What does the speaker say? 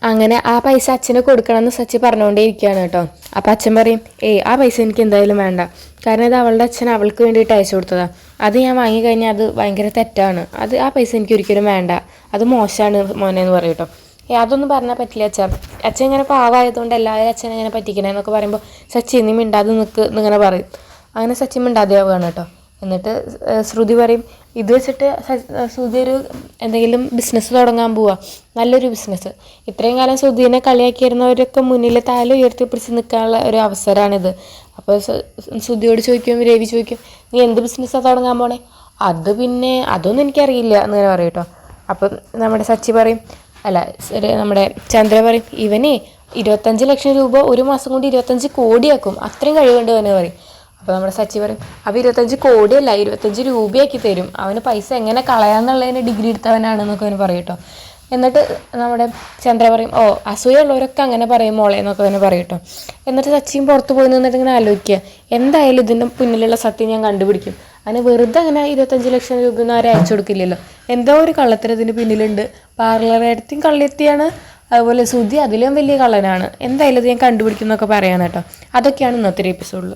അങ്ങനെ ആ പൈസ അച്ഛന് കൊടുക്കണമെന്ന് സച്ചി പറഞ്ഞുകൊണ്ടേ ഇരിക്കുകയാണ് കേട്ടോ. അപ്പം അച്ഛൻ പറയും, ആ പൈസ എനിക്ക് എന്തായാലും വേണ്ട, കാരണം ഇത് അവളുടെ അച്ഛൻ അവൾക്ക് വേണ്ടിയിട്ട് അയച്ചു കൊടുത്തതാണ്. അത് ഞാൻ വാങ്ങിക്കഴിഞ്ഞാൽ അത് ഭയങ്കര തെറ്റാണ്, ആ പൈസ എനിക്ക് ഒരിക്കലും വേണ്ട, അത് മോശമാണ് മോനെ എന്ന് പറയും കേട്ടോ. അതൊന്നും പറഞ്ഞാൽ പറ്റില്ല അച്ഛൻ ഇങ്ങനെ പാവമായതുകൊണ്ട് എല്ലാവരും അച്ഛനെ ഇങ്ങനെ പറ്റിക്കണേ എന്നൊക്കെ പറയുമ്പോൾ സച്ചി നീ മിണ്ടാതെ നിൽക്ക് എന്നിങ്ങനെ പറയും. അങ്ങനെ സച്ചി മിണ്ടാതെയാവുകയാണ് കേട്ടോ. എന്നിട്ട് ശ്രുതി പറയും, ഇത് വെച്ചിട്ട് ശ്രുതി ഒരു എന്തെങ്കിലും ബിസിനസ് തുടങ്ങാൻ പോവുക, നല്ലൊരു ബിസിനസ്. ഇത്രയും കാലം ശ്രുതിനെ കളിയാക്കിയിരുന്നവരൊക്കെ മുന്നിൽ താല ഉയർത്തിപ്പിടിച്ച് നിൽക്കാനുള്ള ഒരു അവസരമാണിത്. അപ്പോൾ ശ്രുതിയോട് ചോദിക്കും, രവി ചോദിക്കും, നീ എന്ത് ബിസിനസ്സാണ് തുടങ്ങാൻ പോണേ? പിന്നെ അതൊന്നും എനിക്കറിയില്ല എന്നിങ്ങനെ പറയും കേട്ടോ. അപ്പം നമ്മുടെ സച്ചി പറയും, നമ്മുടെ ചന്ദ്ര പറയും, ഇവനെ 25 ലക്ഷം രൂപ ഒരു മാസം കൊണ്ട് 25 കോടിയാക്കും, അത്രയും കഴിവുണ്ട് അവന് പറയും. അപ്പോൾ നമ്മുടെ സച്ചി പറയും, അപ്പോൾ 25 കോടിയല്ല 25 രൂപയാക്കി തരും, അവന് പൈസ എങ്ങനെ കളയാന്നുള്ളതിന് ഡിഗ്രി എടുത്തവനാണെന്നൊക്കെ അവന് പറയും കേട്ടോ. എന്നിട്ട് നമ്മുടെ ചന്ദ്ര പറയും, അസൂയുള്ളവരൊക്കെ അങ്ങനെ പറയും മോളെ എന്നൊക്കെ അവന് പറയും കേട്ടോ. എന്നിട്ട് സച്ചിൻ പുറത്ത് പോയി നിന്നിട്ട് ഇങ്ങനെ ആലോചിക്കുക, എന്തായാലും ഇതിൻ്റെ പിന്നിലുള്ള സത്യം ഞാൻ കണ്ടുപിടിക്കും. അതിന് വെറുതെ അങ്ങനെ 25 ലക്ഷം രൂപ ഒന്നും ആരും അയച്ചു കൊടുക്കില്ലല്ലോ, എന്തോ ഒരു കള്ളത്തിന് ഇതിന് പിന്നിലുണ്ട്. പാർലറേടത്തും കള്ളെത്തിയാണ്, അതുപോലെ ശ്രുതി അതിലും വലിയ കള്ളനാണ്, എന്തായാലും ഇത് ഞാൻ കണ്ടുപിടിക്കും എന്നൊക്കെ പറയാൻ കേട്ടോ. അതൊക്കെയാണ് ഇന്നത്തെ ഒരു എപ്പിസോഡിൽ.